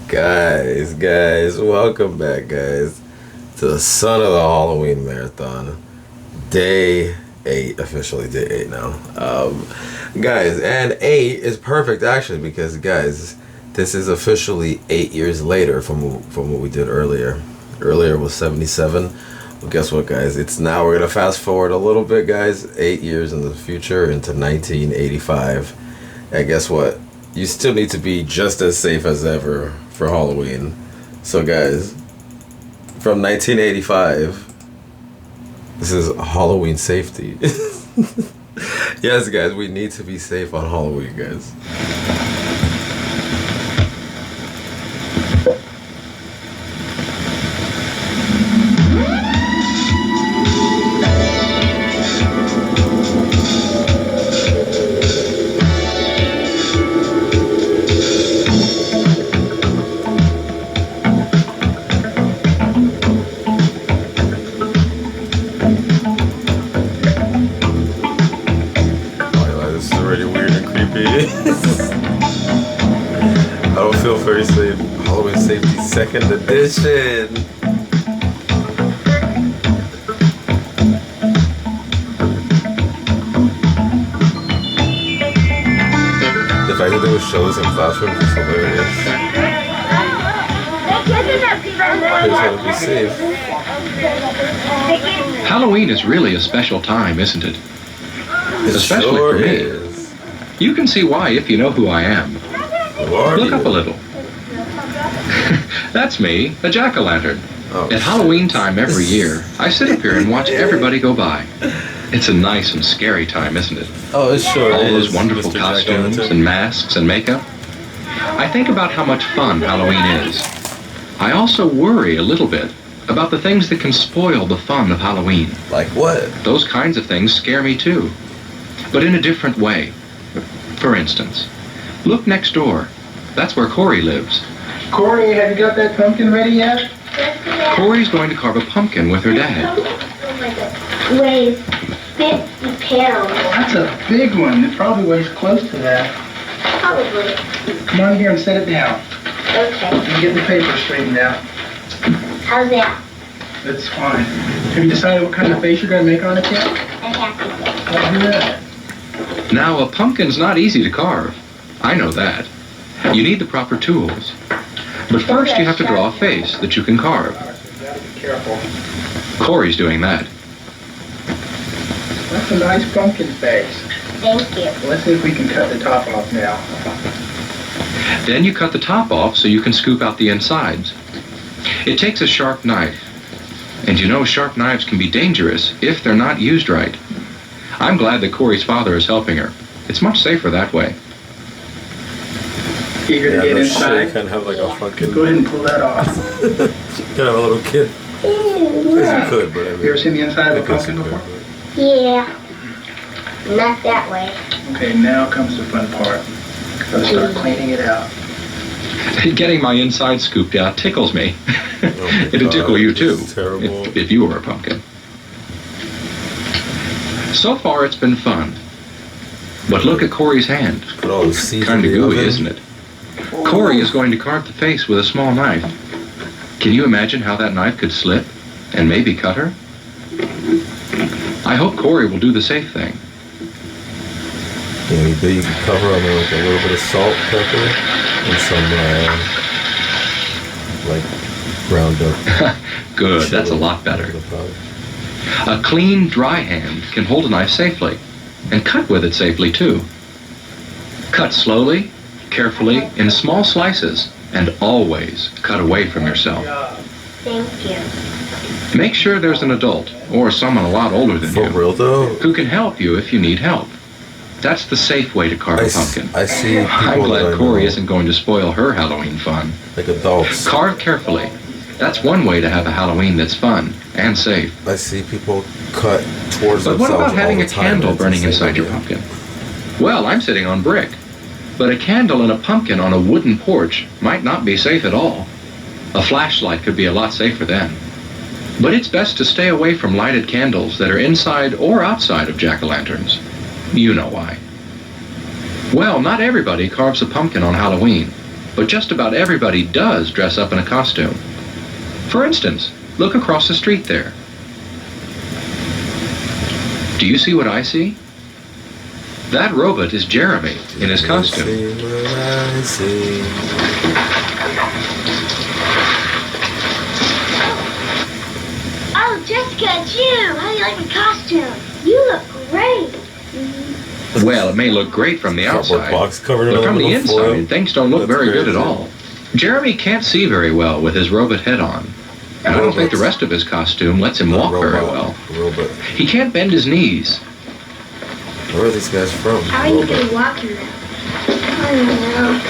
Guys, welcome back, guys, to the Son of the Halloween Marathon. Day 8, officially day 8 now. Guys, and 8 is perfect, actually, because, guys, this is officially 8 years later from what we did earlier. Earlier was 77. Well, guess what, guys? It's now, we're going to fast forward a little bit, guys, 8 years in the future into 1985. And guess what? You still need to be just as safe as ever for Halloween. So guys, from 1985, this is Halloween safety. Yes, guys, we need to be safe on Halloween, guys. I don't feel very safe. Halloween Safety 2nd edition. The fact that there were shows in classrooms is hilarious. I just want to be safe. Halloween is really a special time, isn't it? Especially sure for me. Is. You can see why if you know who I am. Look up a little. That's me, a jack-o'-lantern. Oh, At Halloween time every year, I sit up here and watch everybody go by. It's a nice and scary time, isn't it? Oh, it sure All is. those wonderful Mr. costumes and masks and makeup. I think about how much fun Halloween is. I also worry a little bit about the things that can spoil the fun of Halloween. Like what? Those kinds of things scare me too, but in a different way. For instance, look next door. That's where Corey lives. Corey, have you got that pumpkin ready yet? Corey's going to carve a pumpkin with her dad. Weighs 50 pounds. That's a big one. It probably weighs close to that. Probably. Come on here and set it down. Okay. And get the paper straightened out. How's that? That's fine. Have you decided what kind of face you're going to make on it yet? I have to get. I'll do that. Now, a pumpkin's not easy to carve. I know that. You need the proper tools. But first you have to draw a face that you can carve. You gotta be careful. Corey's doing that. That's a nice pumpkin face. Thank you. Let's see if we can cut the top off now. Then you cut the top off so you can scoop out the insides. It takes a sharp knife. And you know sharp knives can be dangerous if they're not used right. I'm glad that Corey's father is helping her. It's much safer that way. Eager to get no inside? shit, kind of have like a fucking. Go ahead and pull that off. Kind of a little kid. As you could, but I mean. You ever seen the inside of a I guess pumpkin you before? could, Yeah. Not that way. Okay, now comes the fun part. Gotta start cleaning it out. Getting my inside scooped out tickles me. my It'd tickle God, you too, this is terrible. if you were a pumpkin. So far it's been fun. But look at Corey's hand. Put all the seeds Kind in of the gooey, oven. isn't it? Corey is going to carve the face with a small knife. Can you imagine how that knife could slip and maybe cut her? I hope Corey will do the safe thing. Yeah, you can cover them with like a little bit of salt, pepper, and some like ground up. Good, that's a lot better. Powder. A clean, dry hand can hold a knife safely and cut with it safely too. Cut slowly, carefully, in small slices, and always cut away from yourself. Thank you. Make sure there's an adult, or someone a lot older than For you, real though, who can help you if you need help. That's the safe way to carve a pumpkin. I see people I'm that glad I Corey know, isn't going to spoil her Halloween fun. like adults. Carve carefully. That's one way to have a Halloween that's fun and safe. I see people cut towards But themselves what about having all a the time, candle and it's burning insane inside your idea. pumpkin? Well, I'm sitting on brick. But a candle and a pumpkin on a wooden porch might not be safe at all. A flashlight could be a lot safer then. But it's best to stay away from lighted candles that are inside or outside of jack-o'-lanterns. You know why. Well, not everybody carves a pumpkin on Halloween. But just about everybody does dress up in a costume. For instance, look across the street there. Do you see what I see? That robot is Jeremy in his costume. See what I see. Oh, Jessica, it's you. How do you like my costume? You look great. Well, it may look great from the Cardboard outside, box covered in but from the aluminum foil. inside, things don't look That's very good crazy. at all. Jeremy can't see very well with his robot head on, and I don't think the rest of his costume lets him walk very well. Robot. He can't bend his knees. Where are these guys from? How are you Robot. going to walk in that? I don't know.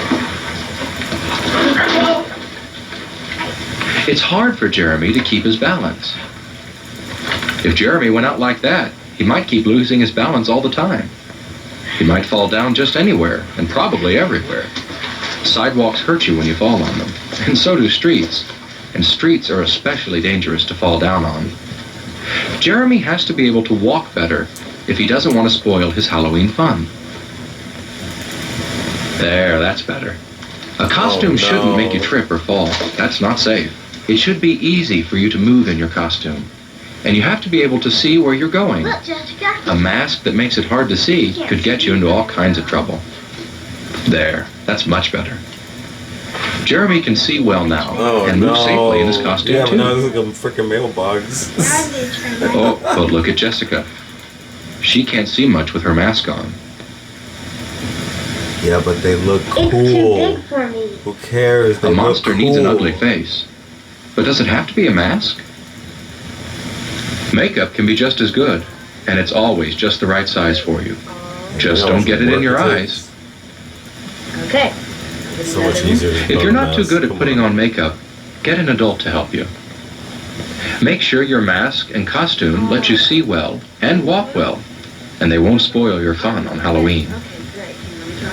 It's hard for Jeremy to keep his balance. If Jeremy went out like that, he might keep losing his balance all the time. He might fall down just anywhere, and probably everywhere. Sidewalks hurt you when you fall on them, and so do streets. And streets are especially dangerous to fall down on. Jeremy has to be able to walk better if he doesn't want to spoil his Halloween fun. There, that's better. A costume shouldn't make you trip or fall. That's not safe. It should be easy for you to move in your costume. And you have to be able to see where you're going. Look, Jessica. A mask that makes it hard to see could get you into all kinds of trouble. There, that's much better. Jeremy can see well now and move safely in his costume Yeah, too. but now it's like a freaking mailbox. Oh, but look at Jessica. She can't see much with her mask on. Yeah, but they look It's too cool. big for me. Who cares? They A look monster needs an cool. ugly face. But does it have to be a mask? Makeup can be just as good, and it's always just the right size for you. Just You know, don't get it in your work it eyes. Okay. It's so much easier to If put you're a not too mask. good at Come putting on makeup, get an adult to help you. Make sure your mask and costume let you see well and walk well, and they won't spoil your fun on Halloween.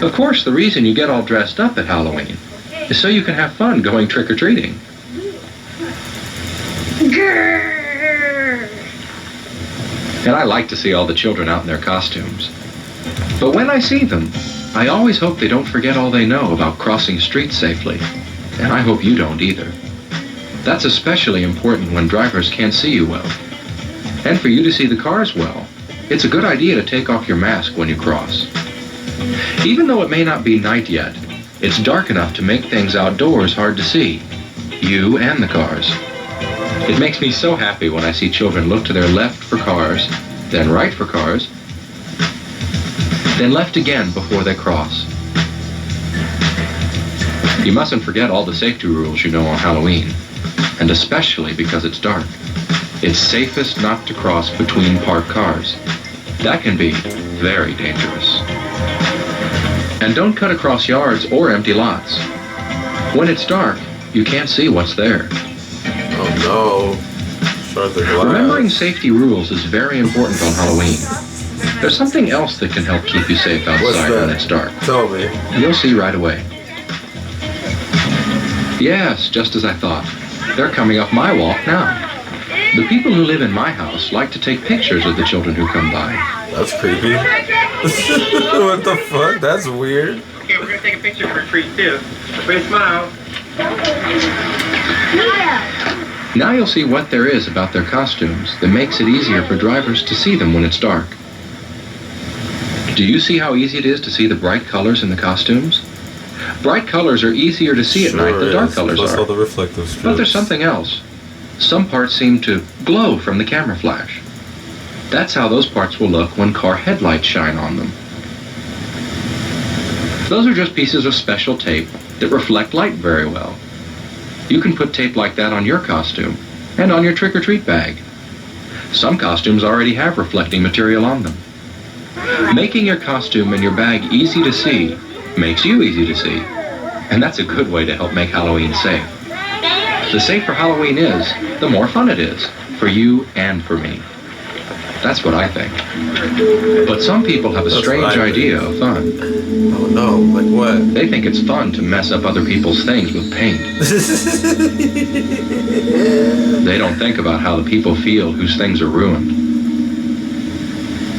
Of course, the reason you get all dressed up at Halloween is so you can have fun going trick-or-treating. Grrr. And I like to see all the children out in their costumes. But when I see them, I always hope they don't forget all they know about crossing streets safely. And I hope you don't either. That's especially important when drivers can't see you well. And for you to see the cars well, it's a good idea to take off your mask when you cross. Even though it may not be night yet, it's dark enough to make things outdoors hard to see. You and the cars. It makes me so happy when I see children look to their left for cars, then right for cars, then left again before they cross. You mustn't forget all the safety rules you know on Halloween, and especially because it's dark. It's safest not to cross between parked cars. That can be very dangerous. And don't cut across yards or empty lots. When it's dark, you can't see what's there. Oh no. Shard the glass. Remembering safety rules is very important on Halloween. There's something else that can help keep you safe What's outside that? when it's dark. Tell me. You'll see right away. Yes, just as I thought. They're coming up my walk now. The people who live in my house like to take pictures of the children who come by. That's creepy. What the fuck? That's weird. Okay, we're gonna take a picture for a treat too. Everybody smile. Now you'll see what there is about their costumes that makes it easier for drivers to see them when it's dark. Do you see how easy it is to see the bright colors in the costumes? Bright colors are easier to see at night than dark colors Plus all are. the reflective strips. But there's something else. Some parts seem to glow from the camera flash. That's how those parts will look when car headlights shine on them. Those are just pieces of special tape that reflect light very well. You can put tape like that on your costume and on your trick-or-treat bag. Some costumes already have reflecting material on them. Making your costume and your bag easy to see makes you easy to see. And that's a good way to help make Halloween safe. The safer Halloween is, the more fun it is, for you and for me. That's what I think. But some people have a That's strange what I idea think. of fun. Oh no, like what? They think it's fun to mess up other people's things with paint. They don't think about how the people feel whose things are ruined.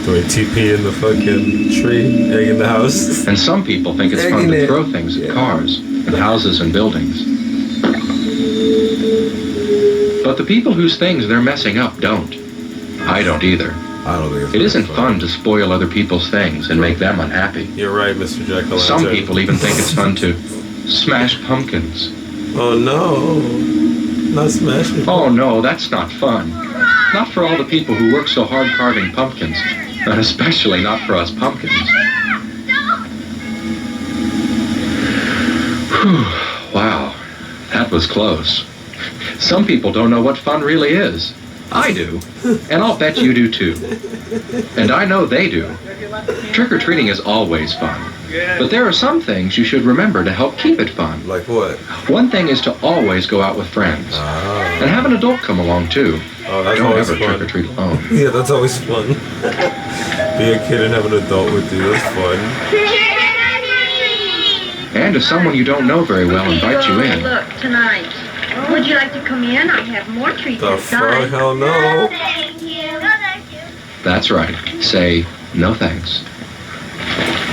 Doing TP in the fucking tree, egg in the house. And some people think it's fun to throw things at cars and houses and buildings. But the people whose things they're messing up don't. I don't either. I don't think It isn't fun to spoil other people's things and make them unhappy. You're right, Mr. Jekyll. Some people even think it's fun to smash pumpkins. Oh no. Not smashing. Oh no, that's not fun. Not for all the people who work so hard carving pumpkins. And especially not for us pumpkins. Whew, wow, that was close. Some people don't know what fun really is. I do, and I'll bet you do too. And I know they do. Trick-or-treating is always fun. But there are some things you should remember to help keep it fun. Like what? One thing is to always go out with friends. And have an adult come along too. Oh, that's Don't always ever fun. trick-or-treat alone. Yeah, that's always fun. Be a kid and have an adult with you, that's fun. And if someone you don't know very well invites you in, Look, tonight. Would you like to come in? I have more treats The fuck? inside. Hell no. Thank you. No, thank you. that's right, say no thanks.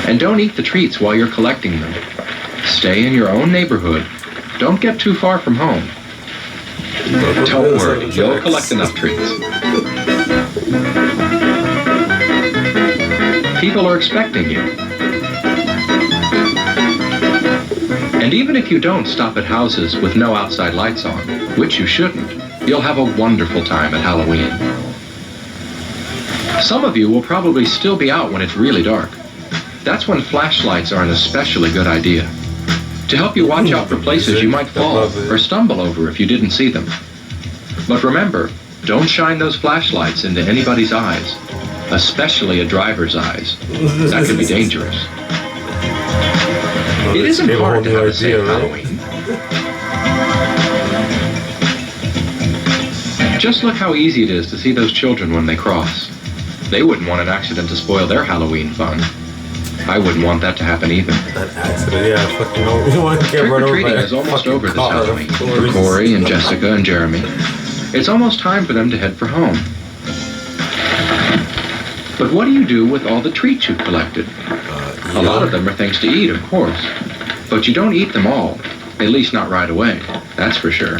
And don't eat the treats while you're collecting them. Stay in your own neighborhood. Don't get too far from home. Don't worry, you'll collect enough treats. People are expecting you. And even if you don't stop at houses with no outside lights on, which you shouldn't, you'll have a wonderful time at Halloween. Some of you will probably still be out when it's really dark. That's when flashlights are an especially good idea. To help you watch out for places you might fall or stumble over if you didn't see them. But remember, don't shine those flashlights into anybody's eyes, especially a driver's eyes. That could be dangerous. It isn't hard to have a safe Halloween. Just look how easy it is to see those children when they cross. They wouldn't want an accident to spoil their Halloween fun. I wouldn't want that to happen either. An accident, yeah, fucking no. You want to get run over by Trick-or-treating a is almost fucking over this car, Halloween of for course. Corey and Jessica and Jeremy. It's almost time for them to head for home. But what do you do with all the treats you've collected? A lot of them are things to eat, of course. But you don't eat them all. At least not right away. That's for sure.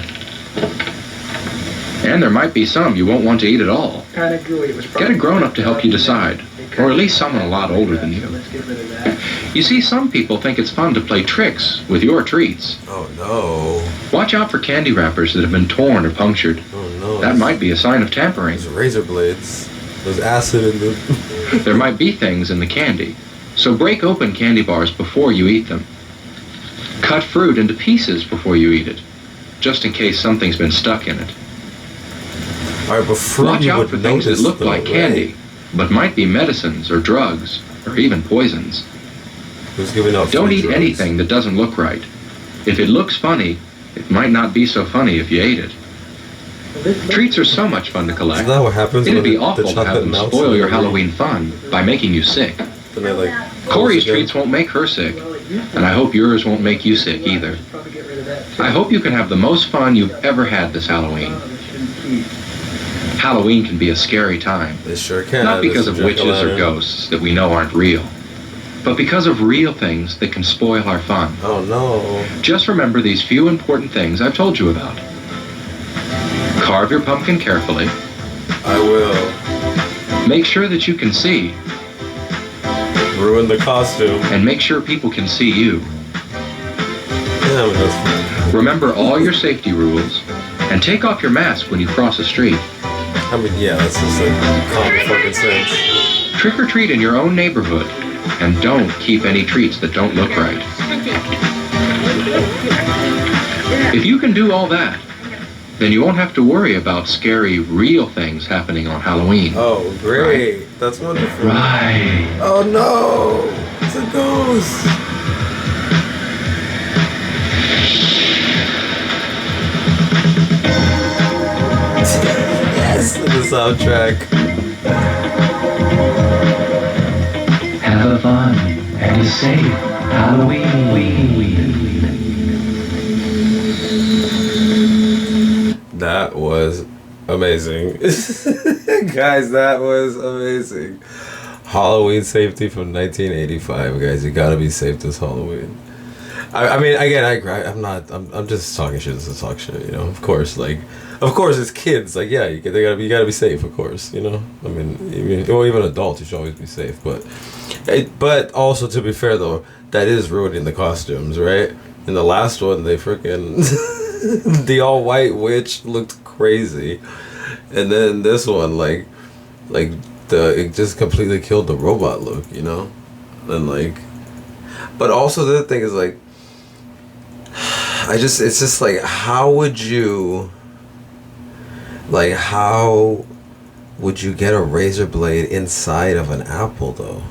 And there might be some you won't want to eat at all. Kind of gooey. It was Get a grown-up to help you decide. Or at least someone a lot older than you. Let's get rid of that. You see, some people think it's fun to play tricks with your treats. Oh no. Watch out for candy wrappers that have been torn or punctured. Oh no. That might be a sign of tampering. There's razor blades. There's acid in the... There might be things in the candy. So break open candy bars before you eat them. Cut fruit into pieces before you eat it, just in case something's been stuck in it. Alright, but fruit Watch you out would for things that notice look though, like right? candy, but might be medicines or drugs, or even poisons. Who's giving out Don't free eat drugs? anything that doesn't look right. If it looks funny, it might not be so funny if you ate it. Treats are so much fun to collect. Isn't that what happens It'd when be the awful to have chocolate them melts spoil in your the- Halloween fun by making you sick. Then they like... Corey's again. treats won't make her sick, and I hope yours won't make you sick either. Probably get rid of that too. I hope you can have the most fun you've ever had this Halloween. We shouldn't keep. Halloween can be a scary time, They sure can. not because of Mr. witches or Jack-o'-lantern. ghosts that we know aren't real, but because of real things that can spoil our fun. Oh no. Just remember these few important things I've told you about. Carve your pumpkin carefully. I will. Make sure that you can see, Ruin the costume. and make sure people can see you. Yeah, but that's fine. Remember all your safety rules, and take off your mask when you cross a street. I mean, yeah, that's just like common fucking sense. Trick or treat in your own neighborhood, and don't keep any treats that don't look right. If you can do all that, then you won't have to worry about scary, real things happening on Halloween. Oh, great. That's wonderful. Right. Oh no. It's a ghost. Yes, the soundtrack. Have a fun and a safe Halloween. That was amazing. Guys, that was amazing. Halloween safety from 1985, guys. You gotta be safe this Halloween. I mean, again, I'm just talking shit just to talk shit, you know. Of course, it's kids. Like, yeah, you gotta be safe, of course, you know. I mean, even adults, you should always be safe. But also, to be fair though, that is ruining the costumes, right? In the last one, they freaking the all white witch looked crazy, and then this one, it just completely killed the robot look, you know, and but also the other thing is it's just how would you get a razor blade inside of an apple though?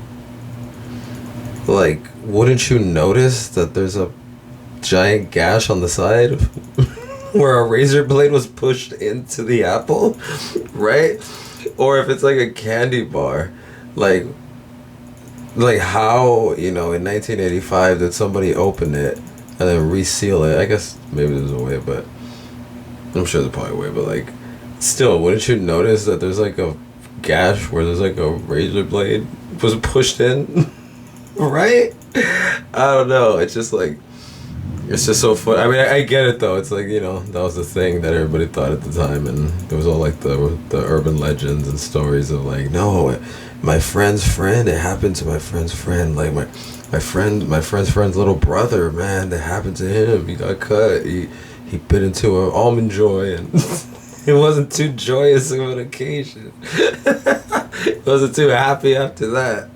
Wouldn't you notice that there's a giant gash on the side where a razor blade was pushed into the apple, right? Or if it's like a candy bar, how, you know, in 1985 did somebody open it and then reseal it? I guess maybe there's a way, but I'm sure there's probably a way, but still, wouldn't you notice that there's a gash where there's a razor blade was pushed in? Right? I don't know, it's just it's just so fun. I mean, I get it though. It's you know, that was the thing that everybody thought at the time, and there was all the urban legends and stories of no, my friend's friend. It happened to my friend's friend. My friend's little brother. Man, it happened to him. He got cut. He bit into an almond joy, and it wasn't too joyous of an occasion. It wasn't too happy after that.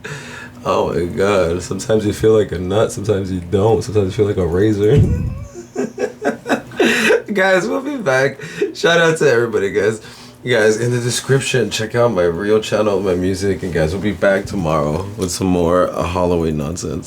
Oh my god, sometimes you feel like a nut, sometimes you don't, sometimes you feel like a razor. Guys, we'll be back. Shout out to everybody, guys. You guys, in the description, check out my real channel, my music, and guys, we'll be back tomorrow with some more Halloween nonsense.